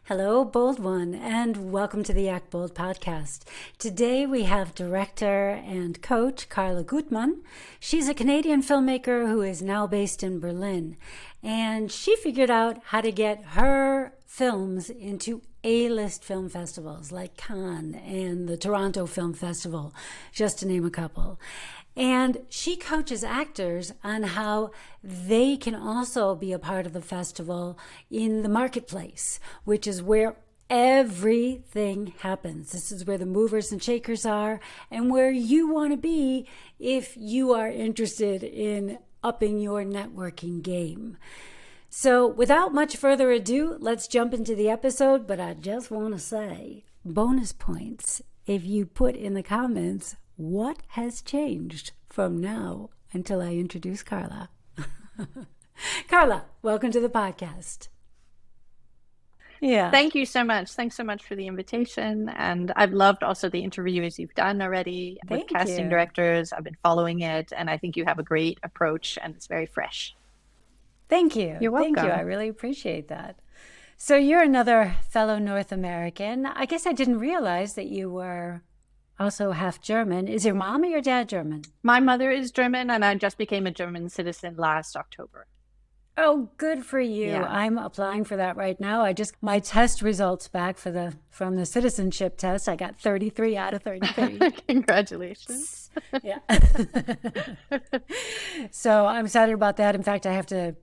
Hello, Bold One, and welcome to the Act Bold podcast. Today we have director and coach Carla Guttmann. She's a Canadian filmmaker who is now based in Berlin, and she figured out how to get her films into A-list film festivals like Cannes and the Toronto Film Festival, just to name a couple. And she coaches actors on how they can also be a part of the festival in the marketplace, which is where everything happens. This is where the movers and shakers are and where you want to be if you are interested in upping your networking game. So without much further ado, let's jump into the episode. But I just want to say, bonus points if you put in the comments what has changed from now until I introduce Carla. Carla, welcome to the podcast. Yeah. Thank you so much. Thanks so much for the invitation. And I've loved also the interviews you've done already with casting directors. I've been following it, and I think you have a great approach, and it's very fresh. Thank you. You're welcome. Thank you. I really appreciate that. So you're another fellow North American. I guess I didn't realize that you were also half German. Is your mom or your dad German? My mother is German, and I just became a German citizen last October. Oh, good for you. Yeah. I'm applying for that right now. My test results back from the citizenship test. I got 33 out of 33. Congratulations. Yeah. So I'm excited about that. In fact, I have to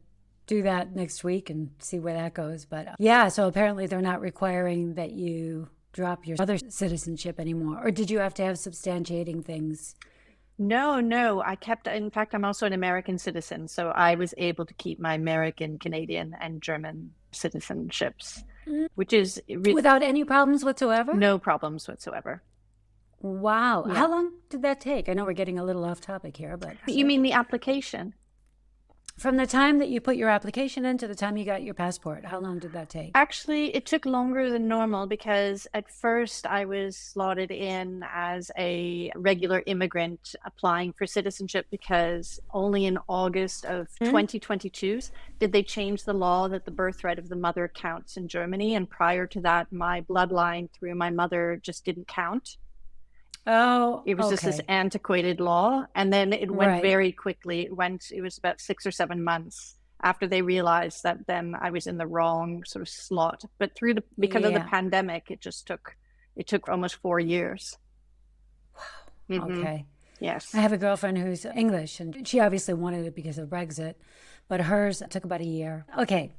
do that next week and see where that goes. But yeah, so apparently they're not requiring that you drop your other citizenship anymore. Or did you have to have substantiating things? No. In fact, I'm also an American citizen. So I was able to keep my American, Canadian, and German citizenships, which is... Without any problems whatsoever? No problems whatsoever. Wow. Yeah. How long did that take? I know we're getting a little off topic here, but... You mean the application? From the time that you put your application in to the time you got your passport, how long did that take? Actually, it took longer than normal because at first I was slotted in as a regular immigrant applying for citizenship because only in August of 2022 did they change the law that the birthright of the mother counts in Germany. And prior to that, my bloodline through my mother just didn't count. Oh, it was just this antiquated law, and then it went very quickly. It was about 6 or 7 months after they realized that then I was in the wrong sort of slot. But because of the pandemic, it took almost 4 years. Wow. Mm-hmm. Okay. Yes. I have a girlfriend who's English, and she obviously wanted it because of Brexit, but hers took about a year. Okay,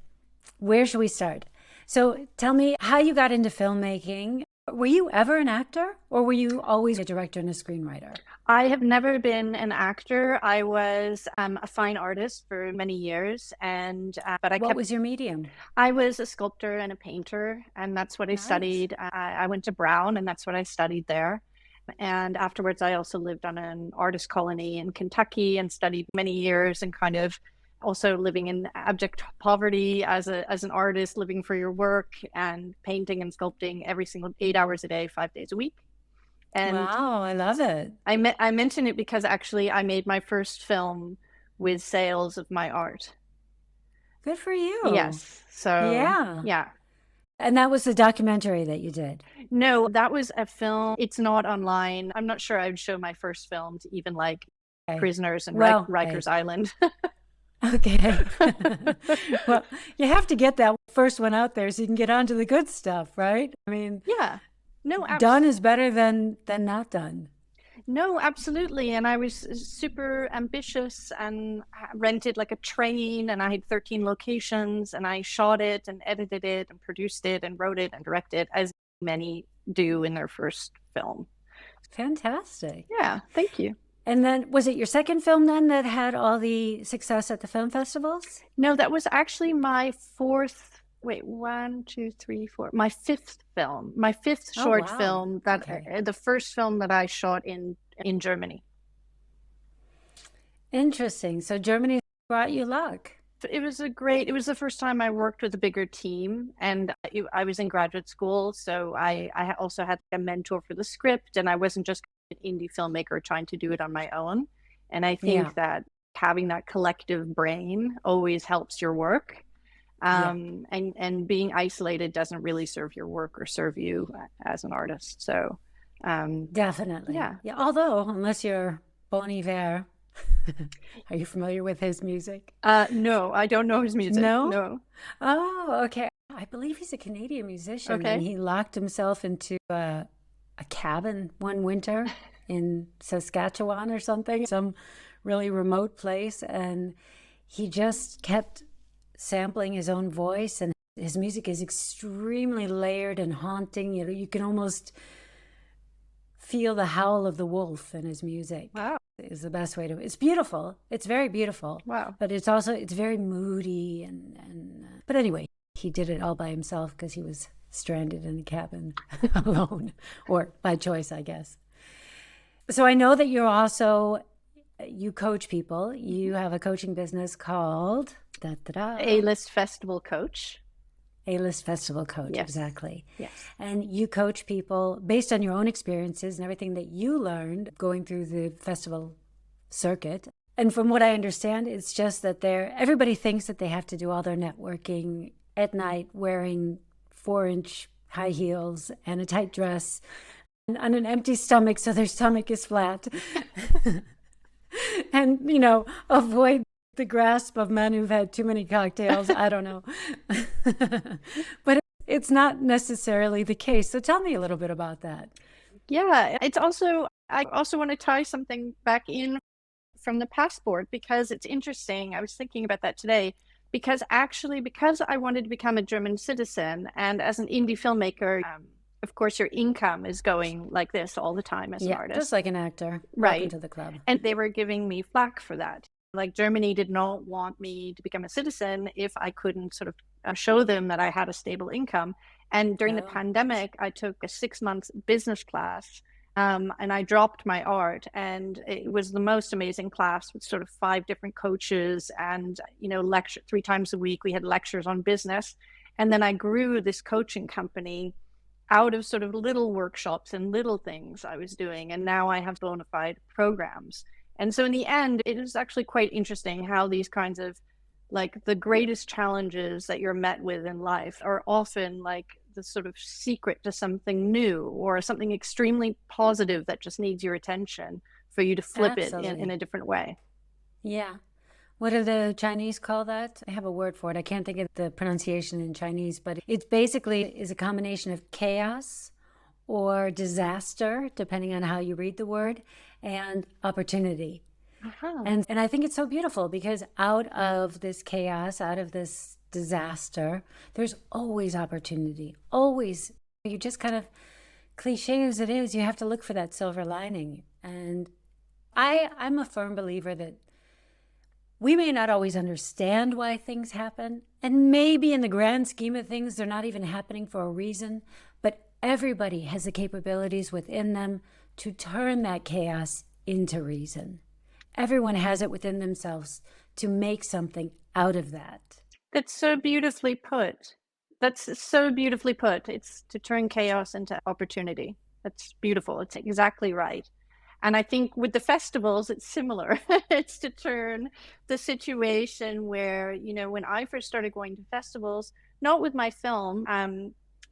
where should we start? So tell me how you got into filmmaking. Were you ever an actor, or were you always a director and a screenwriter? I have never been an actor. I was a fine artist for many years, What was your medium? I was a sculptor and a painter, and that's what I studied. I went to Brown, and that's what I studied there. And afterwards, I also lived on an artist colony in Kentucky and studied many years and kind of also living in abject poverty as an artist, living for your work and painting and sculpting every single 8 hours a day, 5 days a week. And wow, I love it. I mention it because actually I made my first film with sales of my art. Good for you. Yes. So yeah. And that was the documentary that you did? No, that was a film. It's not online. I'm not sure I would show my first film to even prisoners in Rikers Island. Okay. Well, you have to get that first one out there so you can get on to the good stuff, right? I mean, yeah. No, done is better than not done. No, absolutely. And I was super ambitious and rented like a train, and I had 13 locations, and I shot it and edited it and produced it and wrote it and directed, as many do in their first film. Fantastic. Yeah, thank you. And then was it your second film then that had all the success at the film festivals? No, that was actually my my fifth film, my fifth short film, the first film that I shot in Germany. Interesting. So Germany brought you luck. It was the first time I worked with a bigger team, and I was in graduate school. So I also had a mentor for the script, and I wasn't just an indie filmmaker trying to do it on my own. And I think that having that collective brain always helps your work. And being isolated doesn't really serve your work or serve you as an artist. So definitely. Yeah. Although, unless you're Bon Iver, are you familiar with his music? No, I don't know his music. No? Oh, okay. I believe he's a Canadian musician. Okay. And he locked himself into a cabin one winter in Saskatchewan or something, some really remote place. And he just kept sampling his own voice. And his music is extremely layered and haunting. You know, you can almost feel the howl of the wolf in his music. Wow. Is the best way to. It's beautiful. It's very beautiful. Wow. But it's very moody but anyway, he did it all by himself because he was stranded in a cabin alone, or by choice, I guess. So I know that you coach people. You have a coaching business called A-List Festival Coach. A-List Festival Coach, yes. Exactly. Yes. And you coach people based on your own experiences and everything that you learned going through the festival circuit. And from what I understand, it's just that everybody thinks that they have to do all their networking at night wearing 4-inch high heels and a tight dress and on an empty stomach so their stomach is flat. And, avoid the grasp of men who've had too many cocktails. I don't know. But it's not necessarily the case. So tell me a little bit about that. Yeah, I also want to tie something back in from the passport, because it's interesting. I was thinking about that today, because I wanted to become a German citizen, and as an indie filmmaker, of course, your income is going like this all the time as an artist. Just like an actor. Right. Welcome to the club. And they were giving me flack for that. Like, Germany did not want me to become a citizen if I couldn't sort of show them that I had a stable income. And during the pandemic, I took a 6-month business class, and I dropped my art. And it was the most amazing class with sort of 5 different coaches and, lecture 3 times a week. We had lectures on business. And then I grew this coaching company out of sort of little workshops and little things I was doing. And now I have bona fide programs. And so in the end, it is actually quite interesting how these kinds of, like, the greatest challenges that you're met with in life are often like the sort of secret to something new or something extremely positive that just needs your attention for you to flip Absolutely. it in a different way. Yeah. What do the Chinese call that? I have a word for it. I can't think of the pronunciation in Chinese, but it basically is a combination of chaos or disaster, depending on how you read the word, and opportunity. Uh-huh. And I think it's so beautiful because out of this chaos, out of this disaster, there's always opportunity. Always. You just kind of, cliche as it is, you have to look for that silver lining. And I'm a firm believer that we may not always understand why things happen. And maybe in the grand scheme of things, they're not even happening for a reason. But everybody has the capabilities within them to turn that chaos into reason. Everyone has it within themselves to make something out of that. That's so beautifully put. That's so beautifully put. It's to turn chaos into opportunity. That's beautiful. It's exactly right. And I think with the festivals, it's similar. It's to turn the situation where, when I first started going to festivals, not with my film,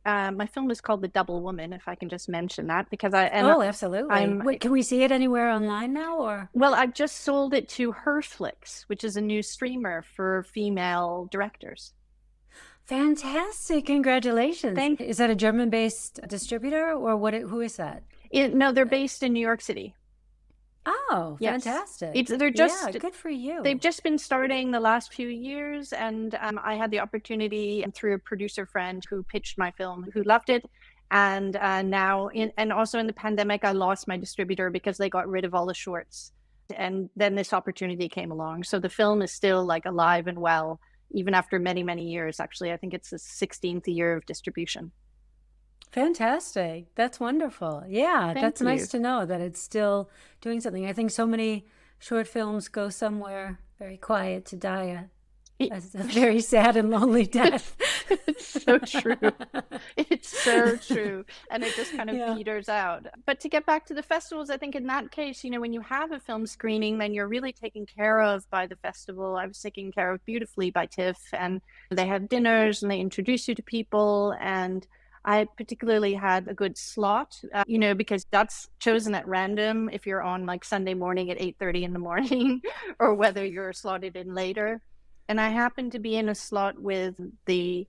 my film is called The Double Woman, if I can just mention that, because absolutely. Can we see it anywhere online now, or? Well, I've just sold it to Herflix, which is a new streamer for female directors. Fantastic! Congratulations. Is that a German-based distributor, or who is that? No, they're based in New York City. Oh, yes. Fantastic. Good for you. They've just been starting the last few years, and I had the opportunity through a producer friend who pitched my film, who loved it. And and also in the pandemic, I lost my distributor because they got rid of all the shorts. And then this opportunity came along. So the film is still like alive and well, even after many, many years. Actually, I think it's the 16th year of distribution. Fantastic. That's wonderful. Yeah, that's nice you. To know that it's still doing something. I think so many short films go somewhere very quiet to die a very sad and lonely death. It's so true. It's so true. And it just kind of Yeah. peters out. But to get back to the festivals, I think in that case, when you have a film screening, then you're really taken care of by the festival. I was taken care of beautifully by TIFF, and they have dinners and they introduce you to people. And I particularly had a good slot, because that's chosen at random if you're on like Sunday morning at 8:30 in the morning or whether you're slotted in later. And I happened to be in a slot with the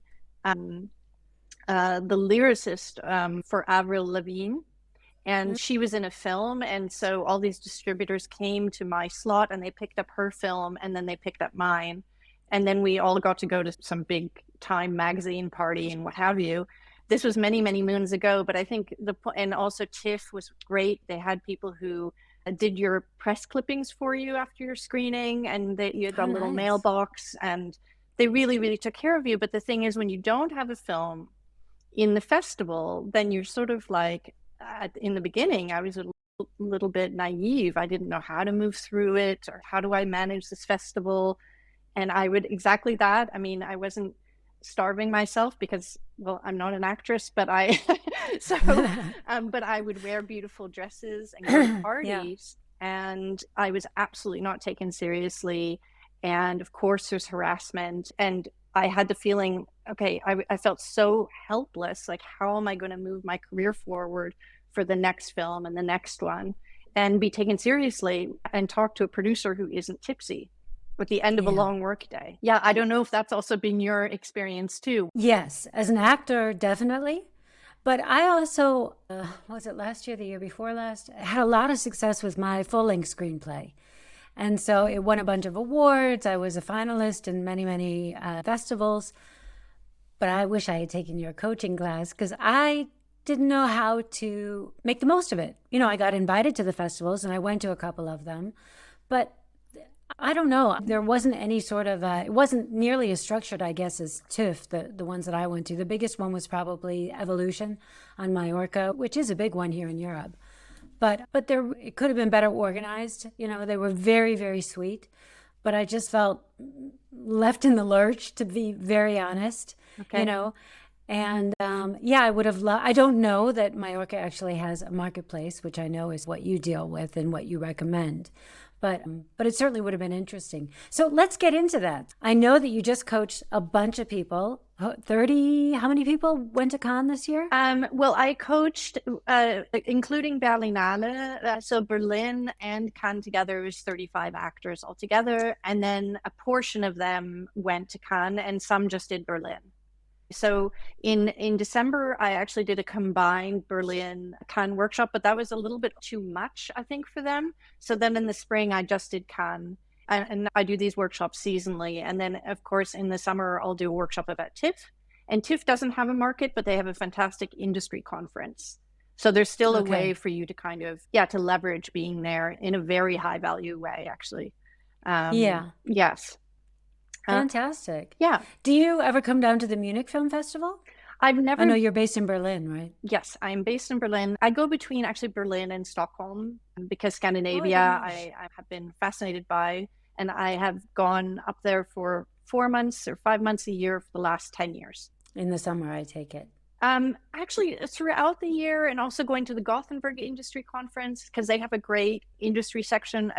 lyricist for Avril Lavigne, and she was in a film, and so all these distributors came to my slot and they picked up her film and then they picked up mine, and then we all got to go to some big time magazine party and what have you. This was many, many moons ago, but I think and also TIFF was great. They had people who did your press clippings for you after your screening, and you had a little nice. mailbox, and they really, really took care of you. But the thing is, when you don't have a film in the festival, then you're sort of like, in the beginning, I was a little bit naive. I didn't know how to move through it, or how do I manage this festival? And I would exactly that. I mean, I wasn't starving myself because, well, I'm not an actress, but but I would wear beautiful dresses and go to parties, and I was absolutely not taken seriously. And of course, there's harassment, and I had the feeling, okay, I felt so helpless. Like, how am I going to move my career forward for the next film and the next one and be taken seriously and talk to a producer who isn't tipsy at the end of a long work day? Yeah, I don't know if that's also been your experience too. Yes, as an actor, definitely. But I also, was it last year, the year before last, I had a lot of success with my full-length screenplay. And so it won a bunch of awards. I was a finalist in many, many festivals. But I wish I had taken your coaching class, because I didn't know how to make the most of it. I got invited to the festivals and I went to a couple of them, but I don't know. There wasn't any sort of, it wasn't nearly as structured, I guess, as TIFF, the ones that I went to. The biggest one was probably Evolution on Mallorca, which is a big one here in Europe. But it could have been better organized. They were very, very sweet, but I just felt left in the lurch, to be very honest. Okay. And I would have I don't know that Mallorca actually has a marketplace, which I know is what you deal with and what you recommend. But it certainly would have been interesting. So let's get into that. I know that you just coached a bunch of people. 30, how many people went to Cannes this year? Well, I coached, including Berlinale, so Berlin and Cannes together was 35 actors altogether. And then a portion of them went to Cannes and some just did Berlin. So in December, I actually did a combined Berlin Cannes workshop, but that was a little bit too much, I think, for them. So then in the spring, I just did Cannes, and I do these workshops seasonally. And then, of course, in the summer, I'll do a workshop about TIFF. And TIFF doesn't have a market, but they have a fantastic industry conference. So there's still a way for you to kind of, to leverage being there in a very high value way, actually. Yes. Fantastic. Yeah. Do you ever come down to the Munich Film Festival? I've never. I know you're based in Berlin, right? Yes, I'm based in Berlin. I go between actually Berlin and Stockholm because Scandinavia I have been fascinated by, and I have gone up there for 4 months or 5 months a year for the last 10 years. In the summer, I take it. Actually, throughout the year, and also going to the Gothenburg Industry Conference because they have a great industry sector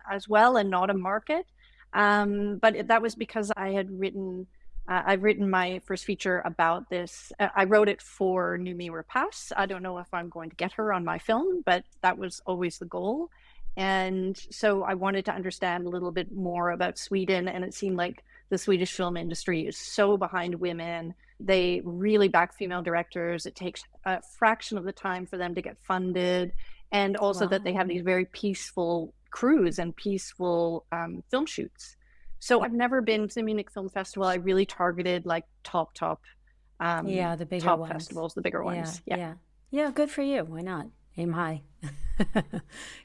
as well, and not a market. But that was because I've written my first feature about this. I wrote it for Noomi Rapace. I don't know if I'm going to get her on my film, but that was always the goal. And so I wanted to understand a little bit more about Sweden, and it seemed like the Swedish film industry is so behind women. They really back female directors. It takes a fraction of the time for them to get funded, and also that they have these very peaceful crews and peaceful film shoots. So I've never been to the Munich Film Festival. I really targeted like top the bigger top ones. Festivals, the bigger ones. Yeah, good for you. Why not? Aim high.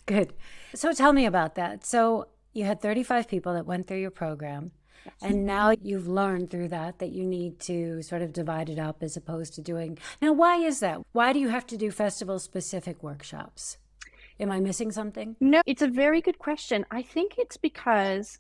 Good. So tell me about that. So you had 35 people that went through your program. Yes. And now you've learned through that you need to sort of divide it up as opposed to doing. Now, why is that? Why do you have to do festival-specific workshops? Am I missing something? No, it's a very good question. I think it's because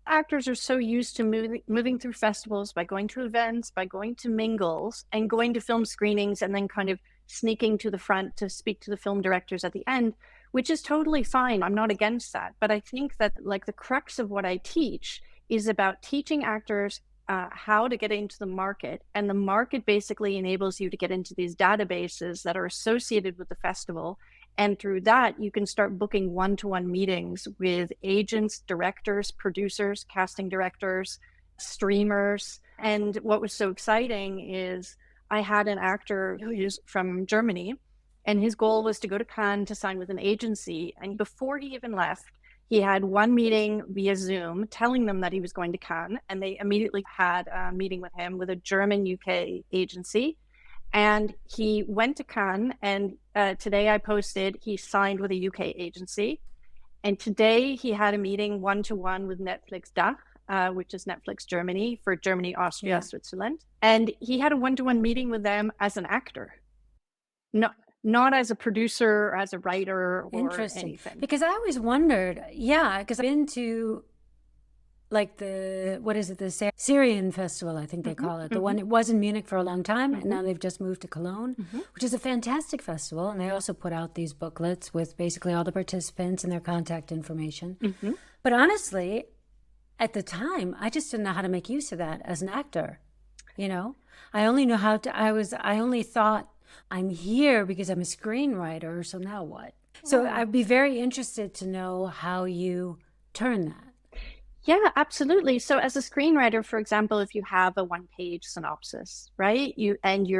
Actors are so used to moving through festivals by going to events, by going to mingles, and going to film screenings, and then kind of sneaking to the front to speak to the film directors at the end, which is totally fine. I'm not against that. But I think that like the crux of what I teach is about teaching actors how to get into the market. And the market basically enables you to get into these databases that are associated with the festival. And through that, you can start booking one-to-one meetings with agents, directors, producers, casting directors, streamers. And what was so exciting is I had an actor who is from Germany, and his goal was to go to Cannes to sign with an agency. And before he even left, he had one meeting via Zoom telling them that he was going to Cannes, and they immediately had a meeting with him with a German UK agency. And he went to Cannes, and today I posted he signed with a UK agency. And today he had a meeting one-to-one with Netflix DACH, which is Netflix Germany, for Germany, Austria, Switzerland. And he had a one-to-one meeting with them as an actor, not as a producer or as a writer or anything. Because I always wondered, because I've been to like the Syrian festival, I think they call it. The one, it was in Munich for a long time, and now they've just moved to Cologne, which is a fantastic festival. And they also put out these booklets with basically all the participants and their contact information. But honestly, at the time, I just didn't know how to make use of that as an actor. You know, I only knew how to, I only thought I'm here because I'm a screenwriter. So now what? So I'd be very interested to know how you turn that. Yeah, absolutely. So as a screenwriter, for example, if you have a one-page synopsis, right? Your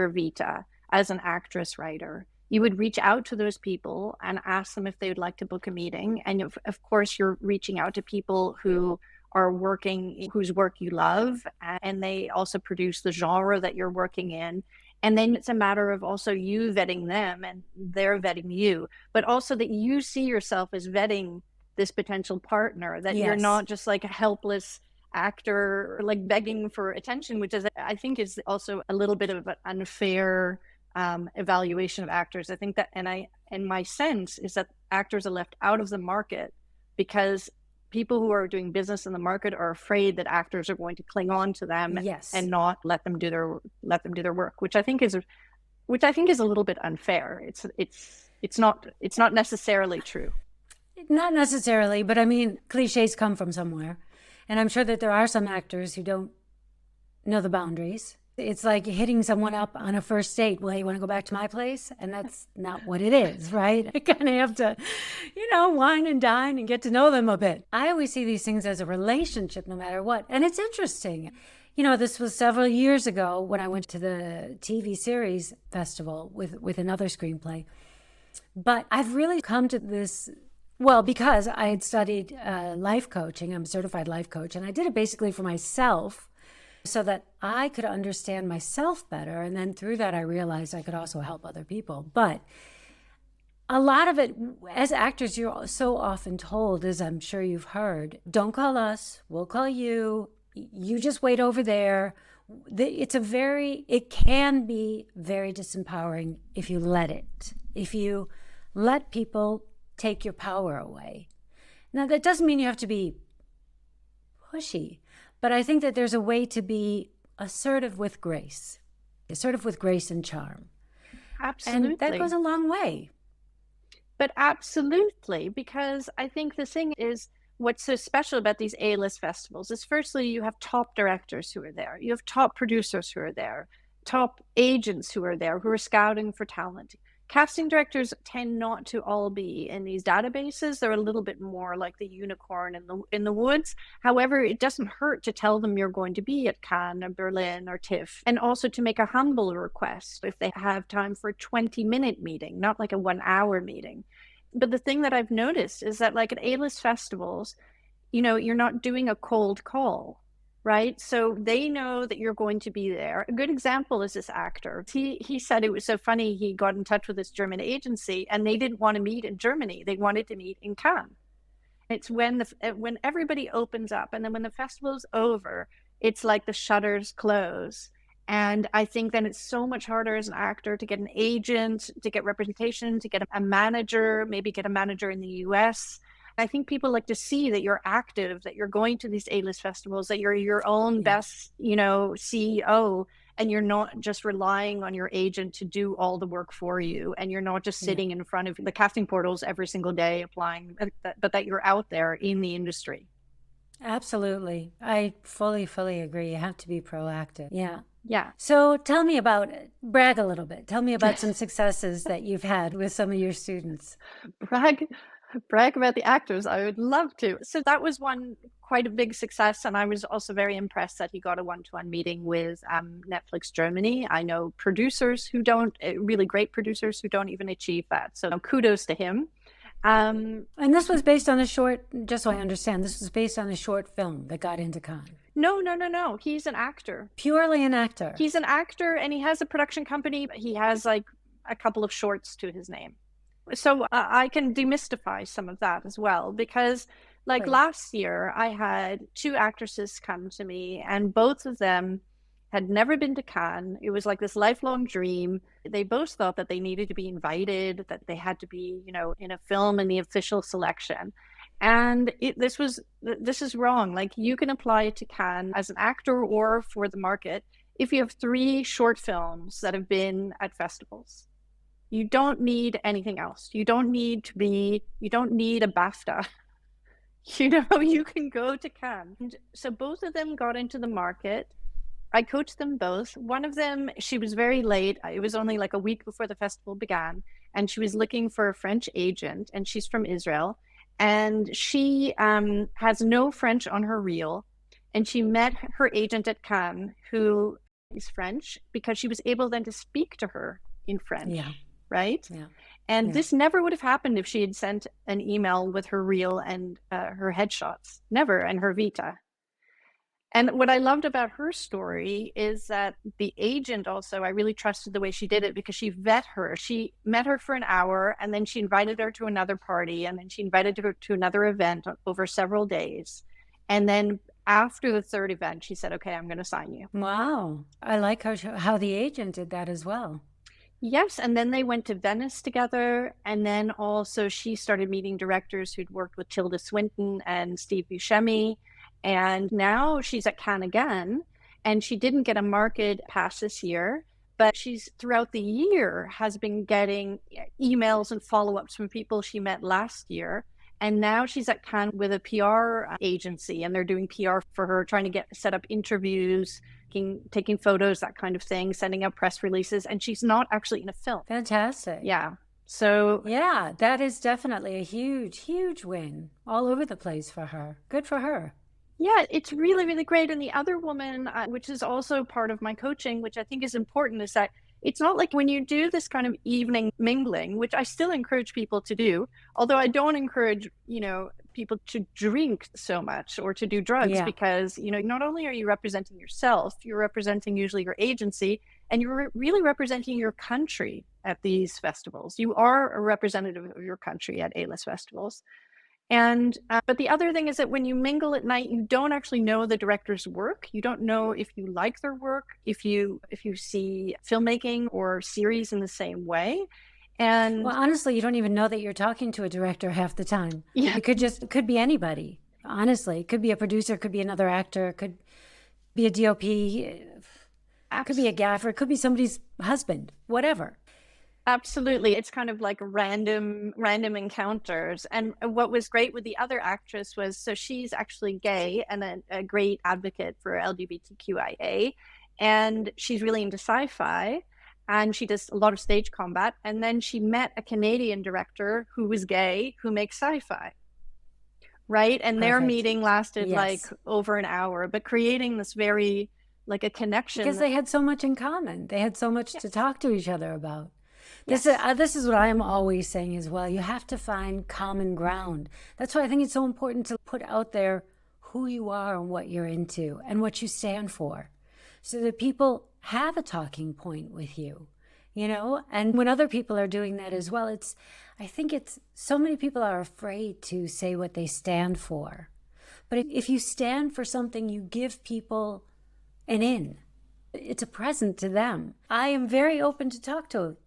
vita as an actress writer, you would reach out to those people and ask them if they would like to book a meeting. And of course, you're reaching out to people who are working, whose work you love, and they also produce the genre that you're working in. And then it's a matter of also you vetting them and they're vetting you, but also that you see yourself as vetting this potential partner, that you're not just like a helpless actor, like begging for attention, which is, I think, is also a little bit of an unfair evaluation of actors. I think that, and my sense is that actors are left out of the market because people who are doing business in the market are afraid that actors are going to cling on to them and not let them do their work, which I think is a little bit unfair. It's not necessarily true. Not necessarily, but I mean, cliches come from somewhere. And I'm sure that there are some actors who don't know the boundaries. It's like hitting someone up on a first date. Well, you want to go back to my place? And that's not what it is, right? You kind of have to, wine and dine and get to know them a bit. I always see these things as a relationship no matter what. And it's interesting. This was several years ago when I went to the TV series festival with another screenplay. But I've really come to this, because I had studied life coaching. I'm a certified life coach, and I did it basically for myself so that I could understand myself better. And then through that, I realized I could also help other people. But a lot of it, as actors, you're so often told, as I'm sure you've heard, don't call us, we'll call you. You just wait over there. It can be very disempowering if you let it. If you let people take your power away. Now, that doesn't mean you have to be pushy, but I think that there's a way to be assertive with grace and charm. Absolutely. And that goes a long way. But absolutely, because I think the thing is, what's so special about these A-list festivals is, firstly, you have top directors who are there. You have top producers who are there, top agents who are there, who are scouting for talent. Casting directors tend not to all be in these databases. They're a little bit more like the unicorn in the woods. However, it doesn't hurt to tell them you're going to be at Cannes or Berlin or TIFF, and also to make a humble request if they have time for a 20-minute meeting, not like a 1-hour meeting. But the thing that I've noticed is that, like, at A-list festivals, you're not doing a cold call. Right? So they know that you're going to be there. A good example is this actor. He said it was so funny. He got in touch with this German agency, and they didn't want to meet in Germany. They wanted to meet in Cannes. It's when everybody opens up, and then when the festival's over, it's like the shutters close. And I think then it's so much harder as an actor to get an agent, to get representation, to get a manager, maybe get a manager in the US. I think people like to see that you're active, that you're going to these A-list festivals, that you're your own best, CEO, and you're not just relying on your agent to do all the work for you. And you're not just sitting in front of the casting portals every single day applying, but that you're out there in the industry. Absolutely. I fully agree. You have to be proactive. Yeah. Yeah. So tell me about it. Brag a little bit. Tell me about some successes that you've had with some of your students. Brag about the actors. I would love to. So that was quite a big success. And I was also very impressed that he got a one-to-one meeting with Netflix Germany. I know producers who don't, really great producers who don't even achieve that. So kudos to him. And this was based on a short, just so I understand, this was based on a short film that got into Cannes. No. He's an actor. Purely an actor. He's an actor, and he has a production company. But he has like a couple of shorts to his name. So I can demystify some of that as well, because like last year, I had two actresses come to me, and both of them had never been to Cannes. It was like this lifelong dream. They both thought that they needed to be invited, that they had to be, in a film in the official selection. And this is wrong. Like, you can apply to Cannes as an actor or for the market if you have 3 short films that have been at festivals. You don't need anything else. You don't need a BAFTA. You can go to Cannes. And so both of them got into the market. I coached them both. One of them, she was very late. It was only like a week before the festival began, and she was looking for a French agent, and she's from Israel. And she has no French on her reel. And she met her agent at Cannes, who is French, because she was able then to speak to her in French, right? Yeah. And this never would have happened if she had sent an email with her reel and her headshots. Never, and her vita. And what I loved about her story is that the agent also, I really trusted the way she did it, because she vet her. She met her for an hour, and then she invited her to another party, and then she invited her to another event over several days. And then after the third event, she said, okay, I'm going to sign you. Wow. I like how the agent did that as well. Yes. And then they went to Venice together. And then also she started meeting directors who'd worked with Tilda Swinton and Steve Buscemi. And now she's at Cannes again, and she didn't get a market pass this year, but she's throughout the year has been getting emails and follow-ups from people she met last year. And now she's at Cannes with a PR agency, and they're doing PR for her, trying to set up interviews, taking photos, that kind of thing, sending out press releases. And she's not actually in a film. Fantastic. Yeah. So yeah, that is definitely a huge win all over the place for her. Good for her. Yeah, it's really, really great. And the other woman, which is also part of my coaching, which I think is important, is that it's not like when you do this kind of evening mingling, which I still encourage people to do, although I don't encourage, people to drink so much or to do drugs, because, not only are you representing yourself, you're representing usually your agency, and you're really representing your country at these festivals. You are a representative of your country at A-list festivals. And but the other thing is that when you mingle at night, you don't actually know the director's work. You don't know if you like their work, if you see filmmaking or series in the same way. And well, honestly, you don't even know that you're talking to a director half the time. Yeah. It could be anybody. Honestly, it could be a producer, it could be another actor, it could be a DOP, it could be a gaffer, it could be somebody's husband, whatever. Absolutely. It's kind of like random encounters. And what was great with the other actress was, so she's actually gay and a great advocate for LGBTQIA. And she's really into sci-fi, and she does a lot of stage combat. And then she met a Canadian director who was gay, who makes sci-fi. Right. And their meeting lasted like over an hour, but creating this very like a connection. Because they had so much in common. They had so much to talk to each other about. This is what I'm always saying as well. You have to find common ground. That's why I think it's so important to put out there who you are and what you're into and what you stand for, so that people have a talking point with you, And when other people are doing that as well, I think so many people are afraid to say what they stand for. But if you stand for something, you give people an in. It's a present to them. I am very open to talk to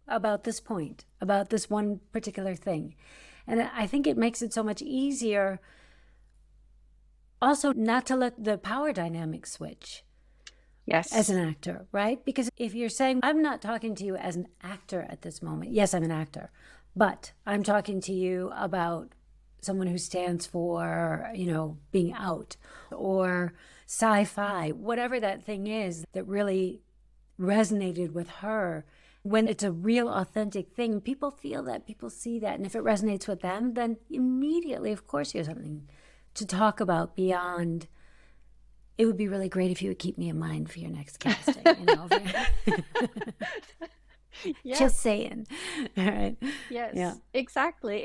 about this point, about this one particular thing. And I think it makes it so much easier also not to let the power dynamic switch. Yes. As an actor, right? Because if you're saying, I'm not talking to you as an actor at this moment. Yes, I'm an actor, but I'm talking to you about someone who stands for, being out or sci-fi, whatever that thing is that really resonated with her. When it's a real authentic thing, people feel that, people see that. And if it resonates with them, then immediately, of course, you have something to talk about beyond. It would be really great if you would keep me in mind for your next casting. Yes. Just saying. All right. Yes, Yeah. exactly.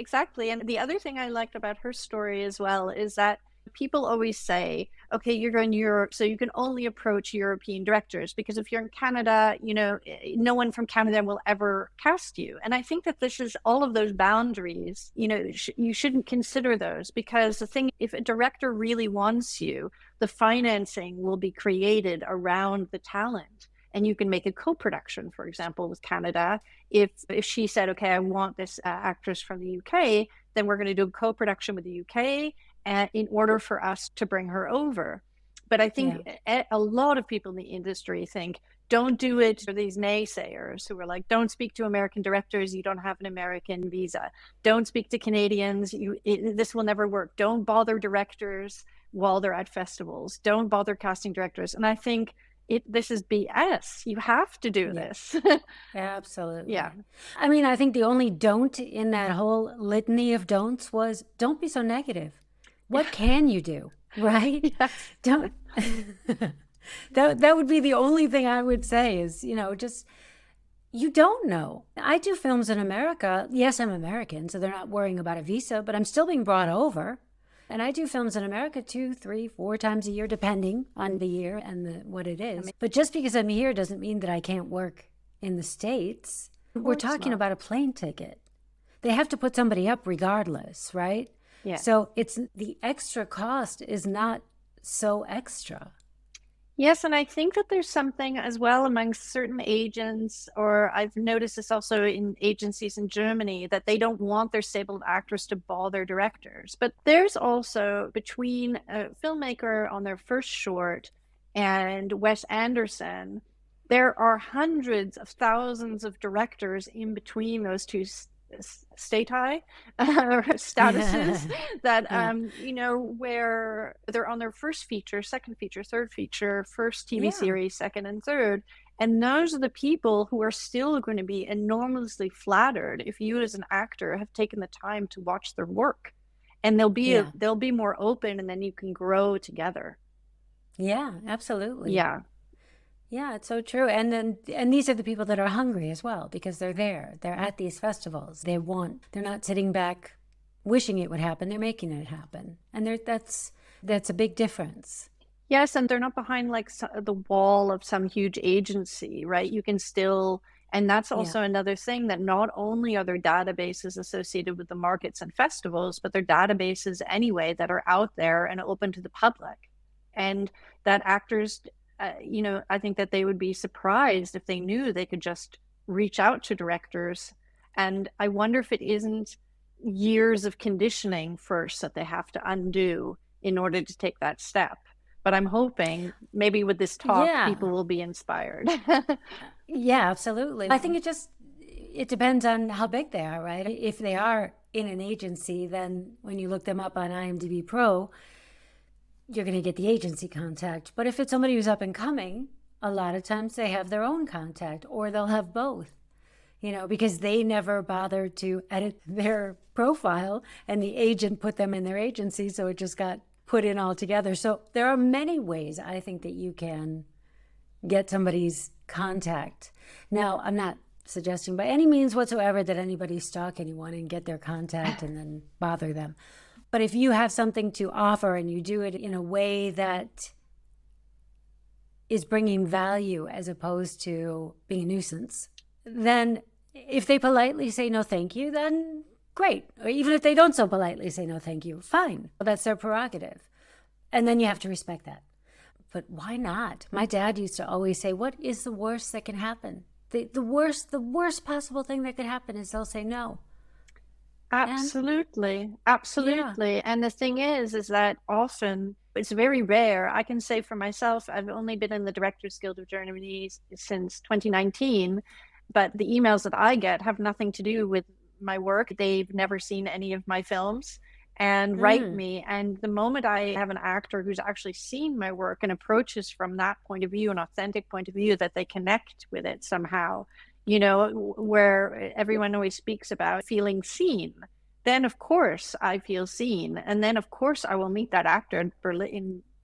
And the other thing I liked about her story as well is that people always say, okay, you're going to Europe, so you can only approach European directors, because if you're in Canada, no one from Canada will ever cast you. And I think that this is all of those boundaries, you shouldn't consider those, because the thing, if a director really wants you, the financing will be created around the talent. And you can make a co-production, for example, with Canada. If she said, okay, I want this actress from the UK, then we're going to do a co-production with the UK in order for us to bring her over. But I think a lot of people in the industry think, don't do it for these naysayers who are like, don't speak to American directors, you don't have an American visa. Don't speak to Canadians, this will never work. Don't bother directors while they're at festivals. Don't bother casting directors. And I think this is BS. You have to do this. Absolutely. Yeah. I mean, I think the only don't in that whole litany of don'ts was, don't be so negative. What can you do? Right? Yes. Don't. That would be the only thing I would say is, just, you don't know. I do films in America. Yes, I'm American, so they're not worrying about a visa, but I'm still being brought over. And I do films in America 2, 3, 4 times a year, depending on the year and what it is. But just because I'm here doesn't mean that I can't work in the States. We're talking about a plane ticket. They have to put somebody up regardless, right? Yeah. So it's the extra cost is not so extra. Yes, and I think that there's something as well among certain agents, or I've noticed this also in agencies in Germany, that they don't want their disabled actors to bother directors. But there's also, between a filmmaker on their first short and Wes Anderson, there are hundreds of thousands of directors in between those two statuses that where they're on their first feature, second feature, third feature, first TV series, second and third, and those are the people who are still going to be enormously flattered if you as an actor have taken the time to watch their work, and they'll be more open, and then you can grow together. Yeah, absolutely. Yeah, it's so true. And these are the people that are hungry as well, because they're there. They're at these festivals. They're not sitting back wishing it would happen. They're making it happen. And that's a big difference. Yes, and they're not behind like the wall of some huge agency, right? You can still, and that's also another thing, that not only are there databases associated with the markets and festivals, but they're databases anyway that are out there and open to the public. And that actors, I think that they would be surprised if they knew they could just reach out to directors. And I wonder if it isn't years of conditioning first that they have to undo in order to take that step. But I'm hoping maybe with this talk, people will be inspired. Yeah, absolutely. I think it depends on how big they are, right? If they are in an agency, then when you look them up on IMDb Pro, you're going to get the agency contact. But if it's somebody who's up and coming, a lot of times they have their own contact, or they'll have both, because they never bothered to edit their profile and the agent put them in their agency. So it just got put in all together. So there are many ways I think that you can get somebody's contact. Now, I'm not suggesting by any means whatsoever that anybody stalk anyone and get their contact and then bother them. But if you have something to offer and you do it in a way that is bringing value as opposed to being a nuisance, then if they politely say no thank you, then great. Or even if they don't so politely say no thank you, fine. Well, that's their prerogative. And then you have to respect that. But why not? My dad used to always say, what is the worst that can happen? The worst possible thing that could happen is they'll say no. And Absolutely. yeah. Absolutely. And the thing is that often it's very rare. I can say for myself, I've only been in the Directors Guild of Germany since 2019, but the emails that I get have nothing to do with my work. They've never seen any of my films and write Mm, me. And the moment I have an actor who's actually seen my work and approaches from that point of view, an authentic point of view, that they connect with it somehow, where everyone always speaks about feeling seen, then of course I feel seen. And then of course I will meet that actor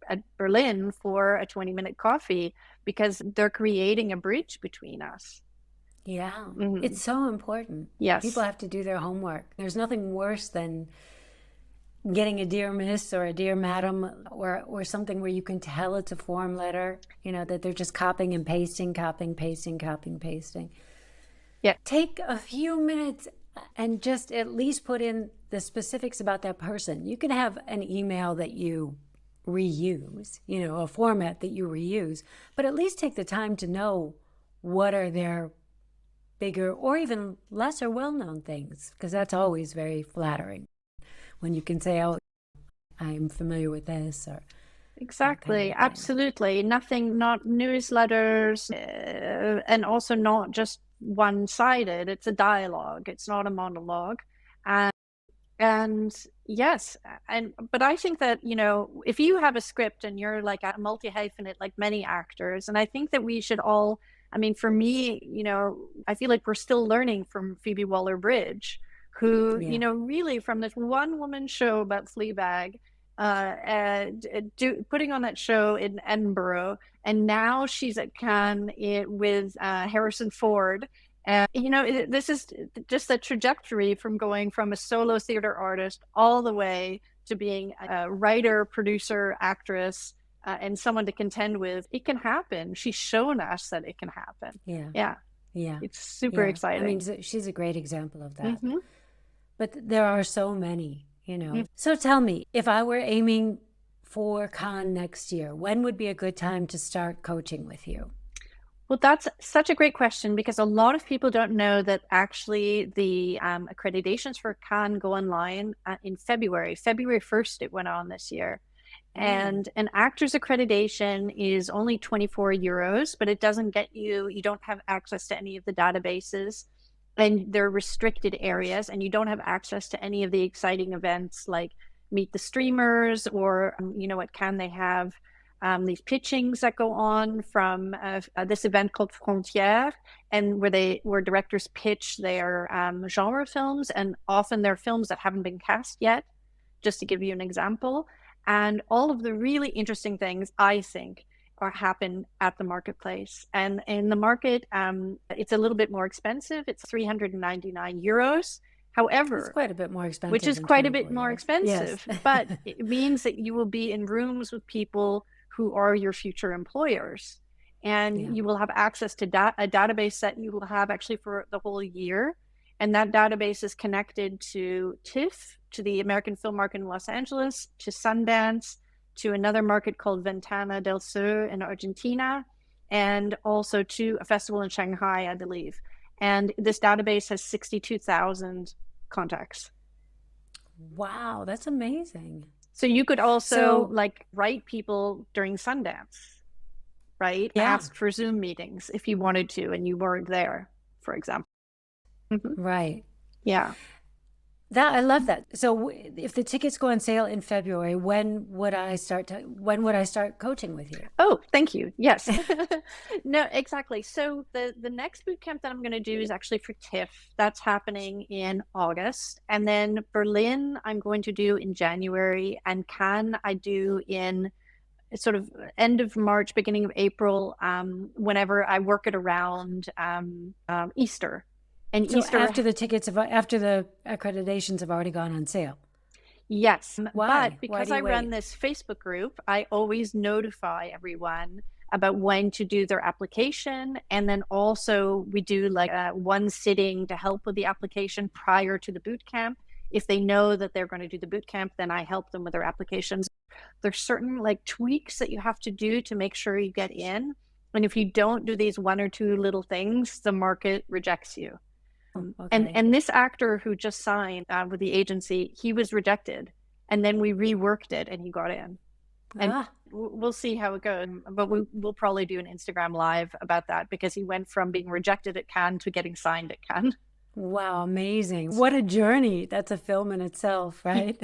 at Berlin for a 20-minute coffee because they're creating a bridge between us. yeah. Hmm. It's so important. People Yes. have to do their homework. There's nothing worse than getting a dear miss or a dear madam or something where you can tell it's a form letter, that they're just copying and pasting, copying, pasting, copying, pasting. Yeah. Take a few minutes and just at least put in the specifics about that person. You can have an email that you reuse, a format that you reuse, but at least take the time to know what are their bigger or even lesser well-known things, because that's always very flattering when you can say, oh, I'm familiar with this, or that kind Exactly. of thing. Absolutely. Nothing, not newsletters, and also not just one-sided. It's a dialogue. It's not a monologue. And And yes, but I think that, if you have a script and you're like a multi-hyphenate, like many actors, and I think that we should all, I mean, for me, I feel like we're still learning from Phoebe Waller-Bridge, who, Yeah. really from this one woman show about Fleabag, putting on that show in Edinburgh, and now she's at Cannes with Harrison Ford. And, this is just a trajectory from going from a solo theater artist all the way to being a writer, producer, actress, and someone to contend with. It can happen. She's shown us that it can happen. Yeah. Yeah, Yeah. it's super Yeah. I mean, exciting. she's a great example of that. Hmm. But there are so many. So tell me, if I were aiming for Cannes next year, when would be a good time to start coaching with you? Well, that's such a great question because a lot of people don't know that actually the accreditations for Cannes go online in February. February 1st, it went on this year. Mm. And an actor's accreditation is only 24 euros, but it doesn't get you don't have access to any of the databases, and they're restricted areas, and you don't have access to any of the exciting events like Meet the Streamers, or, at Cannes they have these pitchings that go on from this event called Frontières, and where directors pitch their genre films, and often they're films that haven't been cast yet, just to give you an example. And all of the really interesting things, I think, are happen at the marketplace. And in the market, it's a little bit more expensive. It's 399 euros. It's However, quite a bit more which expensive is than quite a bit 24 more euros. Yes. expensive, but it means that you will be in rooms with people who are your future employers. Yeah. And you will have access to a database that you will have actually for the whole year. And that database is connected to TIFF, to the American film market in Los Angeles, to Sundance, to another market called Ventana del Sur in Argentina, and also to a festival in Shanghai, I believe. And this database has 62,000 contacts. Wow, that's amazing. So you could also So, like write people during Sundance, right? yeah, Ask for Zoom meetings if you wanted to and you weren't there, for example. Hmm. right. Yeah. I love that. So if the tickets go on sale in February, when would I start coaching with you? Oh, thank you. Yes. No, exactly. So the next boot camp that I'm going to do is actually for TIFF. That's happening in August. And then Berlin, I'm going to do in January. And Cannes, I do in sort of end of March, beginning of April, whenever I work it around Easter. And So Easter, after the accreditations have already gone on sale. yes. But Why? Why because do I you run wait? this Facebook group, I always notify everyone about when to do their application. And then also we do like one sitting to help with the application prior to the boot camp. If they know that they're going to do the boot camp, then I help them with their applications. There's certain like tweaks that you have to do to make sure you get in. And if you don't do these one or two little things, the market rejects you. Okay. And this actor who just signed with the agency, he was rejected, and then we reworked it, and he got in. And we'll see how it goes. But we'll probably do an Instagram live about that, because he went from being rejected at Cannes to getting signed at Cannes. Wow, amazing. What a journey. That's a film in itself, right?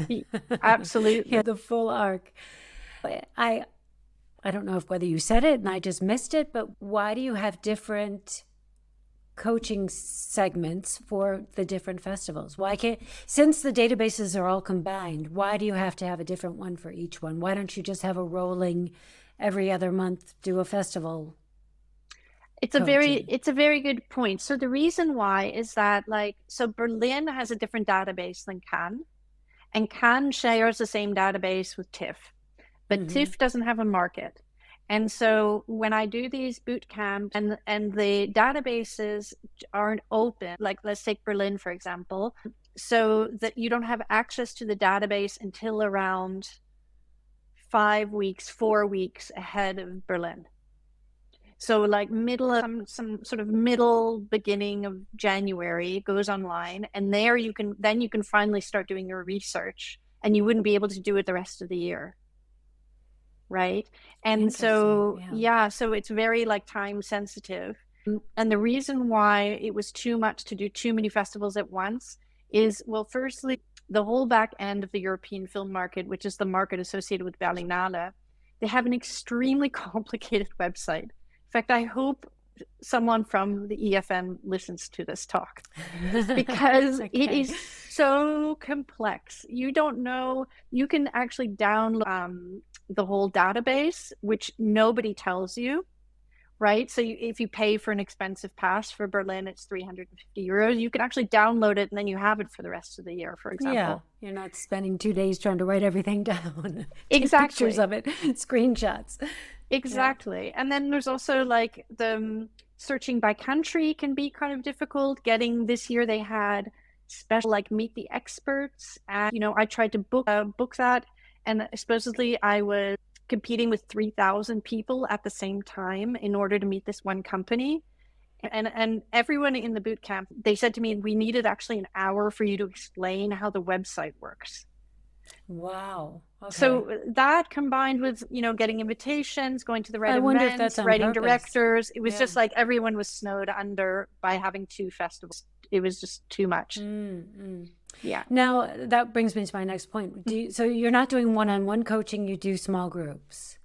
Absolutely. Yeah, the full arc. I don't know whether you said it and I just missed it, but why do you have different coaching segments for the different festivals? Why can't, since the databases are all combined, why do you have to have a different one for each one? Why don't you just have a rolling every other month, do a festival? It's a very good point. So the reason why is that, so Berlin has a different database than Cannes, and Cannes shares the same database with TIFF, but TIFF doesn't have a market. And so when I do these boot camps and the databases aren't open, like let's take Berlin, for example, so that you don't have access to the database until around 4 weeks ahead of Berlin. So like some sort of middle beginning of January, it goes online, and there you can finally start doing your research, and you wouldn't be able to do it the rest of the year. Right. And so, so it's very time sensitive. And the reason why it was too much to do too many festivals at once is, well, firstly, the whole back end of the European film market, which is the market associated with Berlinale, they have an extremely complicated website. In fact, I hope someone from the EFM listens to this talk, because it is so complex. You don't know, you can actually download the whole database, which nobody tells you, right? So if you pay for an expensive pass for Berlin, it's 350 euros. You can actually download it, and then you have it for the rest of the year, for example. Yeah, you're not spending 2 days trying to write everything down. Exactly. Take pictures of it, screenshots. Exactly. Yeah. And then there's also the searching by country can be kind of difficult. This year they had special meet the experts, and I tried to book that, and supposedly I was competing with 3,000 people at the same time in order to meet this one company. And everyone in the boot camp, they said to me, we needed actually an hour for you to explain how the website works. Wow. Okay. So that combined with, getting invitations, going to the right events, writing directors, it was just everyone was snowed under by having 2 festivals. It was just too much. Yeah. Now that brings me to my next point. So you're not doing one-on-one coaching, you do small groups?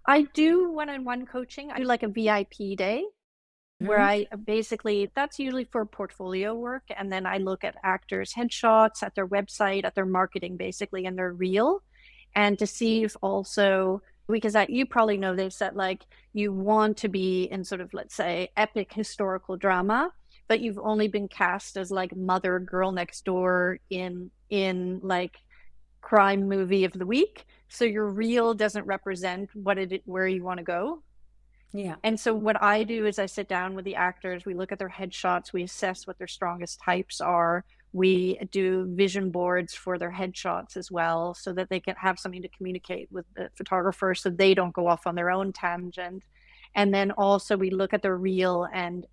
I do one-on-one coaching. I do a VIP day, where I basically, that's usually for portfolio work. And then I look at actors' headshots, at their website, at their marketing, basically, and their reel. And to see if also, because you probably know this, that you want to be in sort of, let's say, epic historical drama, but you've only been cast as mother girl next door in crime movie of the week. So your reel doesn't represent where you want to go. Yeah. And so what I do is I sit down with the actors, we look at their headshots, we assess what their strongest types are. We do vision boards for their headshots as well, so that they can have something to communicate with the photographer, so they don't go off on their own tangent. And then also we look at their reel and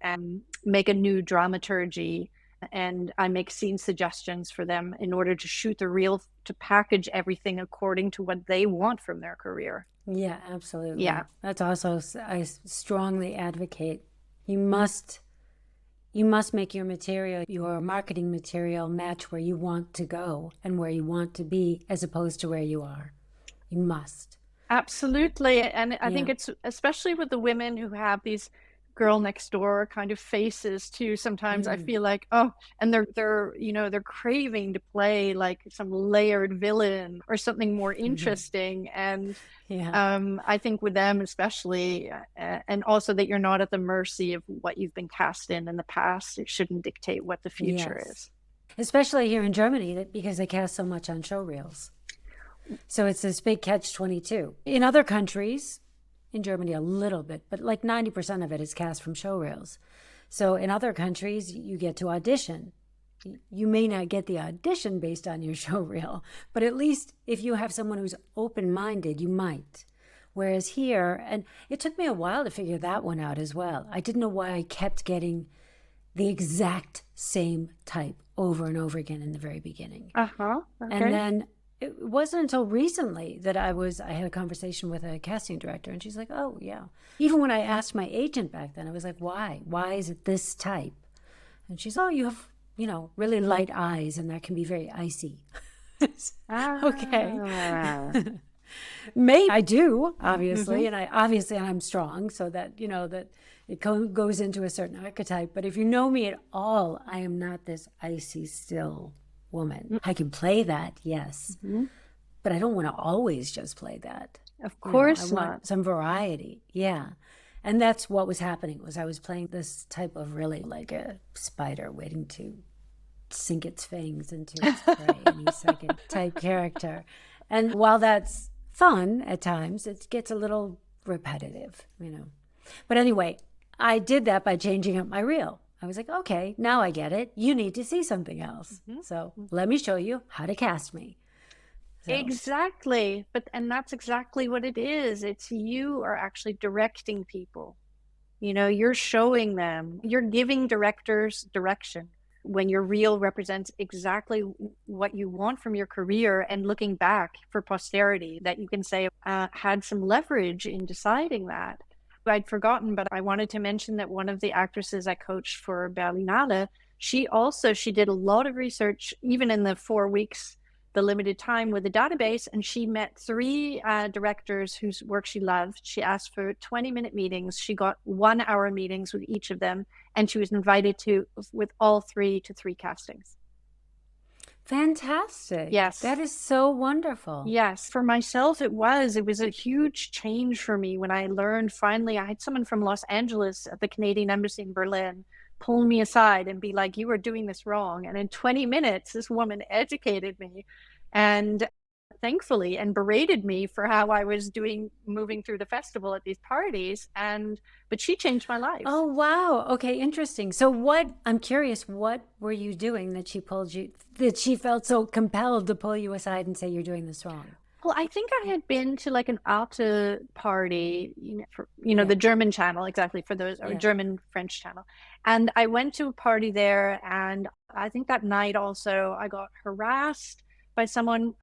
make a new dramaturgy, and I make scene suggestions for them in order to shoot the reel, to package everything according to what they want from their career. Yeah, absolutely. Yeah. That's also, I strongly advocate, you must make your material, your marketing material, match where you want to go and where you want to be, as opposed to where you are. You must. Absolutely. And I think it's especially with the women who have these girl next door kind of faces too. Sometimes I feel and they're craving to play some layered villain or something more interesting. And I think with them especially, and also that you're not at the mercy of what you've been cast in the past. It shouldn't dictate what the future is. Especially here in Germany, because they cast so much on show reels. So it's this big catch-22. In other countries, in Germany a little bit, but 90% of it is cast from show reels. So in other countries, you get to audition. You may not get the audition based on your show reel, but at least if you have someone who's open-minded, you might. Whereas here, and it took me a while to figure that one out as well. I didn't know why I kept getting the exact same type over and over again in the very beginning. Okay. And then it wasn't until recently that I had a conversation with a casting director, and she's like, oh, yeah. Even when I asked my agent back then, I was like, why? Why is it this type? And she's, oh, you have, really light eyes, and that can be very icy. Okay. Maybe I do, obviously, and I'm strong, so that, that it goes into a certain archetype. But if you know me at all, I am not this icy, still woman. I can play that, yes, but I don't want to always just play that. Of course I want some variety. Yeah. And that's what was happening, was I was playing this type of really like a spider waiting to sink its fangs into its prey any second type character. And while that's fun at times, it gets a little repetitive, But anyway, I did that by changing up my reel. I was like, okay, now I get it. You need to see something else. So let me show you how to cast me. So. Exactly. And that's exactly what it is. It's you are actually directing people. You're showing them, you're giving directors direction. When your reel represents exactly what you want from your career, and looking back for posterity that you can say had some leverage in deciding that. I'd forgotten, but I wanted to mention that one of the actresses I coached for Berlinale, she did a lot of research, even in the 4 weeks, the limited time with the database, and she met 3 directors whose work she loved. She asked for 20-minute meetings. She got 1-hour meetings with each of them, and she was invited with all 3 to 3 castings. Fantastic. Yes. That is so wonderful. Yes. For myself, it was a huge change for me when I learned finally. I had someone from Los Angeles at the Canadian Embassy in Berlin pull me aside and be like, you are doing this wrong. And in 20 minutes, this woman educated me and thankfully, and berated me for how I was moving through the festival at these parties. But she changed my life. Oh, wow. Okay. Interesting. So I'm curious, what were you doing that she felt so compelled to pull you aside and say, you're doing this wrong? Well, I think I had been to like an Alte party, the German channel, exactly, for those, or German French channel. And I went to a party there, and I think that night also I got harassed by someone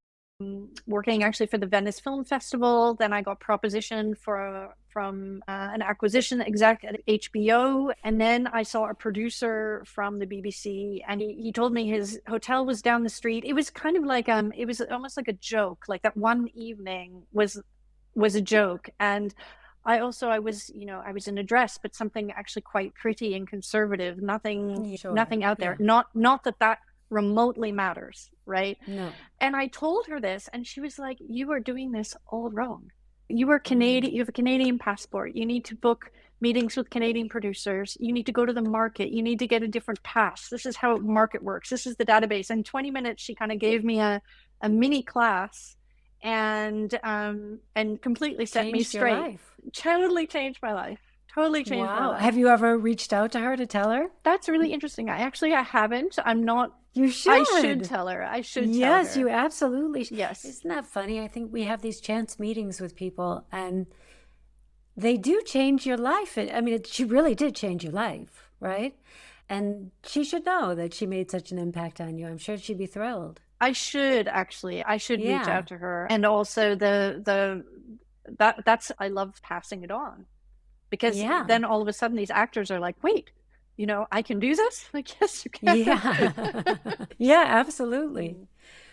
working actually for the Venice Film Festival. Then I got propositioned from an acquisition exec at HBO. And then I saw a producer from the BBC, and he told me his hotel was down the street. It was kind of like, it was almost like a joke, like that one evening was a joke. And I was in a dress, but something actually quite pretty and conservative, nothing out there. Not that remotely matters, right? No. And I told her this, and she was like, you are doing this all wrong. You are Canadian, you have a Canadian passport. You need to book meetings with Canadian producers. You need to go to the market. You need to get a different pass. This is how market works. This is the database. In 20 minutes, she kind of gave me a mini class and completely set me straight. Your life. Totally changed my life. Totally changed my life. Have you ever reached out to her to tell her? That's really interesting. I haven't. I'm not. You should. I should tell her. Yes, you absolutely should. Yes. Isn't that funny? I think we have these chance meetings with people, and they do change your life. She really did change your life, right? And she should know that she made such an impact on you. I'm sure she'd be thrilled. I should reach out to her. And also I love passing it on, because then all of a sudden these actors are like, wait, I can do this? Like, yes, you can. Yeah. Yeah, absolutely.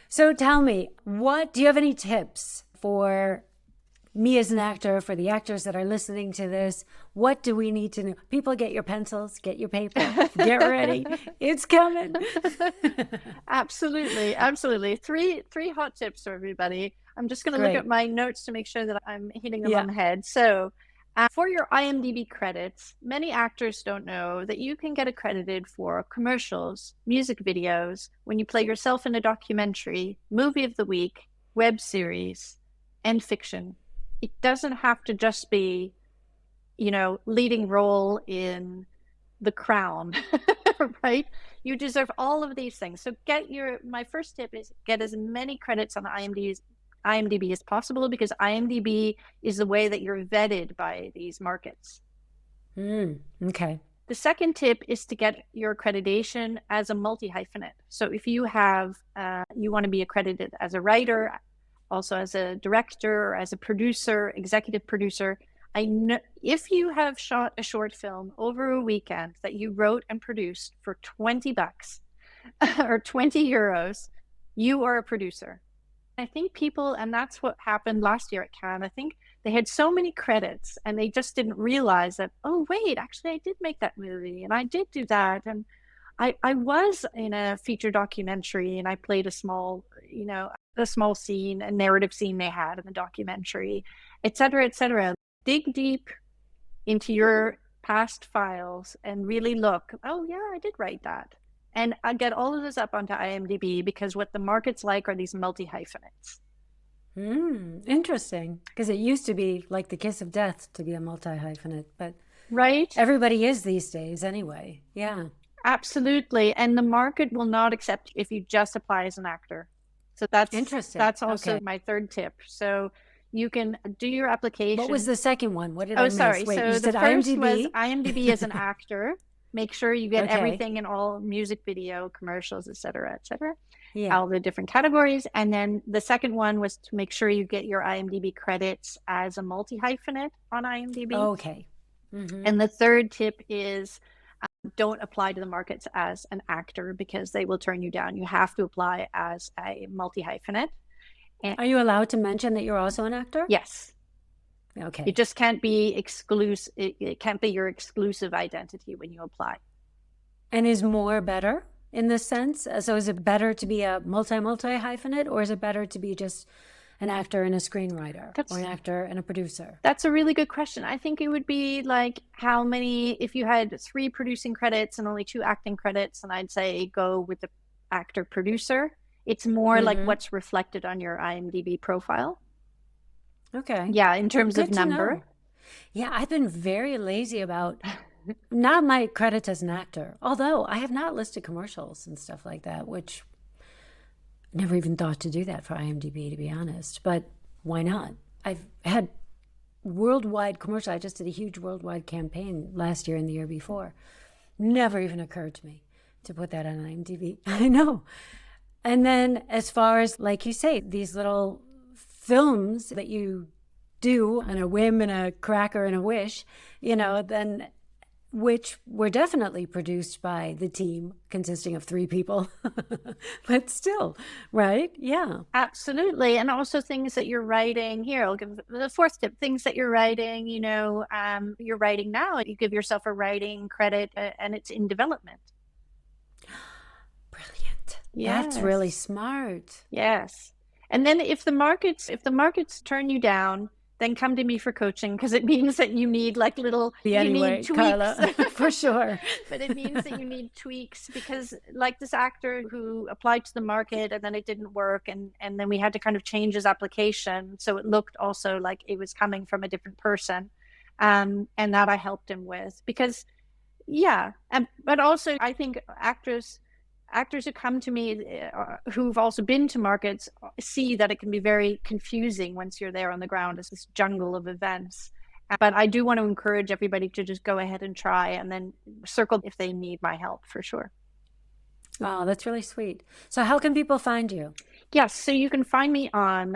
So tell me, do you have any tips for me as an actor, for the actors that are listening to this? What do we need to know? People, get your pencils, get your paper, get ready. It's coming. Absolutely. Absolutely. Three hot tips for everybody. I'm just going to look at my notes to make sure that I'm hitting them on the head. So for your IMDb credits, many actors don't know that you can get accredited for commercials, music videos, when you play yourself in a documentary, movie of the week, web series, and fiction. It doesn't have to just be, leading role in The Crown, right? You deserve all of these things. So my first tip is get as many credits on IMDb as possible, because IMDb is the way that you're vetted by these markets. Okay. The second tip is to get your accreditation as a multi-hyphenate. So if you have, you want to be accredited as a writer, also as a director, or as a producer, executive producer. I know if you have shot a short film over a weekend that you wrote and produced for $20 or 20 euros, you are a producer. I think people, and that's what happened last year at Cannes, I think they had so many credits and they just didn't realize that, oh, wait, actually, I did make that movie and I did do that. And I was in a feature documentary and I played a small scene, a narrative scene they had in the documentary, et cetera, et cetera. Dig deep into your past files and really look, oh, yeah, I did write that. And I get all of this up onto IMDb because what the market's like are these multi-hyphenates. Interesting. Because it used to be like the kiss of death to be a multi-hyphenate, but right, everybody is these days anyway. Yeah. Absolutely. And the market will not accept if you just apply as an actor. So that's interesting. That's also my third tip. So you can do your application. What was the second one? What did I miss? Sorry. Wait, so you the said first IMDb? was IMDb as an actor. Make sure you get Okay. everything in all music video, commercials, et cetera, Yeah. all the different categories. And then the second one was to make sure you get your IMDb credits as a multi-hyphenate on IMDb. Okay. And the third tip is don't apply to the markets as an actor because they will turn you down. You have to apply as a multi-hyphenate. Are you allowed to mention that you're also an actor? Yes. Okay. It just can't be exclusive. It can't be your exclusive identity when you apply. And is more better in this sense? So is it better to be a multi-hyphenate, or is it better to be just an actor and a screenwriter, or an actor and a producer? That's a really good question. I think it would be like how many, if you had 3 producing credits and only 2 acting credits, and I'd say go with the actor producer. It's more like what's reflected on your IMDb profile. Okay. Yeah, in terms of number. Yeah, I've been very lazy about not my credits as an actor, although I have not listed commercials and stuff like that, which I never even thought to do that for IMDb, to be honest. But why not? I've had worldwide commercial. I just did a huge worldwide campaign last year and the year before. Never even occurred to me to put that on IMDb. I know. And then as far as, like you say, these little films that you do on a whim and a cracker and a wish, then which were definitely produced by the team consisting of 3 people, but still, right? Yeah. Absolutely. And also things that you're writing here. I'll give the fourth tip, things that you're writing, you're writing now, you give yourself a writing credit and it's in development. Brilliant. Yes. That's really smart. Yes. And then if the markets turn you down, then come to me for coaching, because it means that you need like little anyway, need tweaks. Carla, for sure. But it means that you need tweaks, because like this actor who applied to the market and then it didn't work, and then we had to kind of change his application so it looked also like it was coming from a different person, and that I helped him with, because but also I think actors who come to me who've also been to markets see that it can be very confusing once you're there on the ground. It's this jungle of events. But I do want to encourage everybody to just go ahead and try, and then circle if they need my help, for sure. Oh, that's really sweet. So how can people find you? Yes, so you can find me on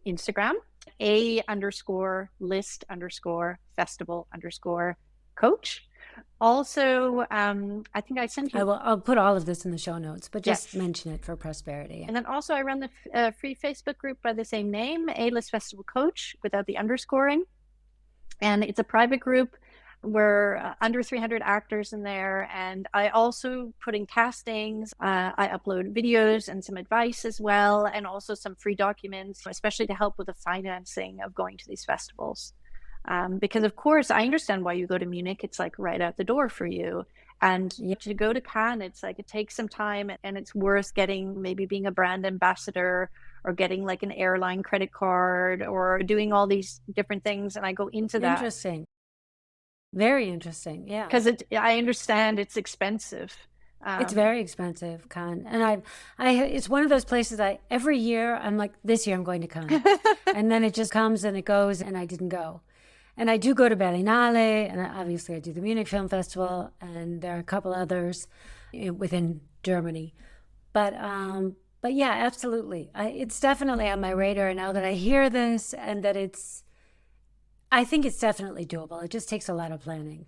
Instagram, _list_festival_coach. Also, I think I sent you. I'll put all of this in the show notes, but just mention it for prosperity. And then also I run the free Facebook group by the same name, A-List Festival Coach, without the underscoring. And it's a private group. We're under 300 actors in there. And I also put in castings. I upload videos and some advice as well, and also some free documents, especially to help with the financing of going to these festivals. Because of course I understand why you go to Munich. It's like right out the door for you. And to go to Cannes, it's like it takes some time, and it's worth maybe being a brand ambassador, or getting like an airline credit card, or doing all these different things. And I go into that. Interesting. Very interesting. Yeah. Because I understand it's expensive. It's very expensive, Cannes. And it's one of those places every year I'm like, this year I'm going to Cannes. And then it just comes and it goes, and I didn't go. And I do go to Berlinale, and obviously I do the Munich Film Festival, and there are a couple others within Germany. But yeah, absolutely. It's definitely on my radar now that I hear this, and that I think it's definitely doable. It just takes a lot of planning.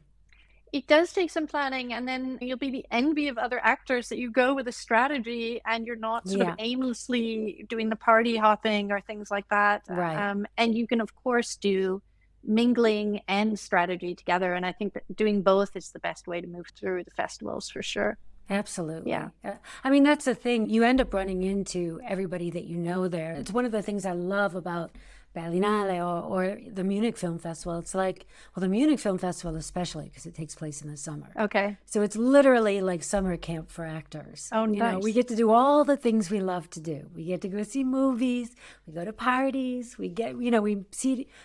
It does take some planning, and then you'll be the envy of other actors that you go with a strategy and you're not sort of aimlessly doing the party hopping or things like that. Right. And you can, of course, do mingling and strategy together. And I think that doing both is the best way to move through the festivals for sure. Absolutely. Yeah. I mean, that's the thing. You end up running into everybody that you know there. It's one of the things I love about Berlinale or the Munich Film Festival. It's like, well, the Munich Film Festival especially because it takes place in the summer. Okay. So it's literally like summer camp for actors. Oh, nice. You know, we get to do all the things we love to do. We get to go see movies. We go to parties. We get, we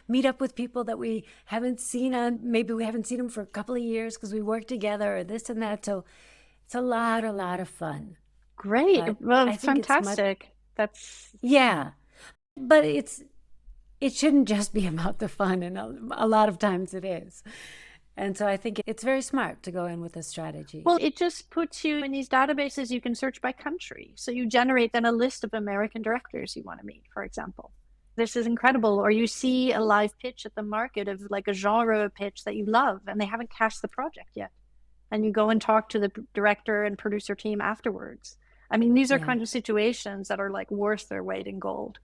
meet up with people that we haven't seen maybe we haven't seen them for a couple of years because we work together or this and that. So it's a lot of fun. Great. Well, it's fantastic. Yeah. But it shouldn't just be about the fun, and a lot of times it is. And so I think it's very smart to go in with a strategy. Well, it just puts you in these databases. You can search by country. So you generate then a list of American directors you want to meet, for example. This is incredible. Or you see a live pitch at the market of like a genre pitch that you love and they haven't cast the project yet. And you go and talk to the director and producer team afterwards. I mean, these are kind of situations that are like worth their weight in gold.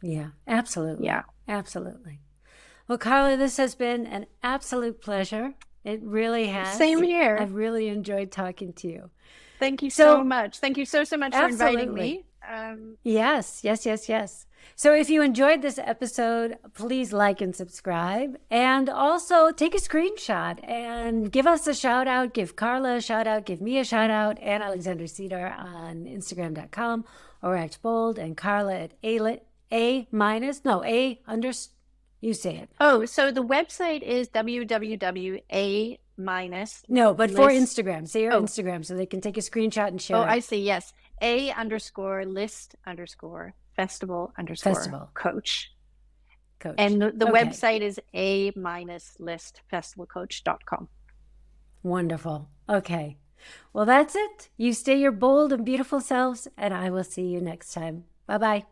Yeah, absolutely. Yeah, absolutely. Well, Carla, this has been an absolute pleasure. It really has. Same here. I've really enjoyed talking to you. Thank you so much. Thank you so much for inviting me. Yes. So if you enjoyed this episode, please like and subscribe. And also take a screenshot and give us a shout out. Give Carla a shout out. Give me a shout out. And Alexander Cedar on Instagram.com or Act Bold. And Carla at you say it. Oh, so the website is www.a- No, but for Instagram. Say your Instagram so they can take a screenshot and share it. I see. Yes. A_list_festival_coach. And the website is a-listfestivalcoach.com. Wonderful. Okay. Well, that's it. You stay your bold and beautiful selves, and I will see you next time. Bye-bye.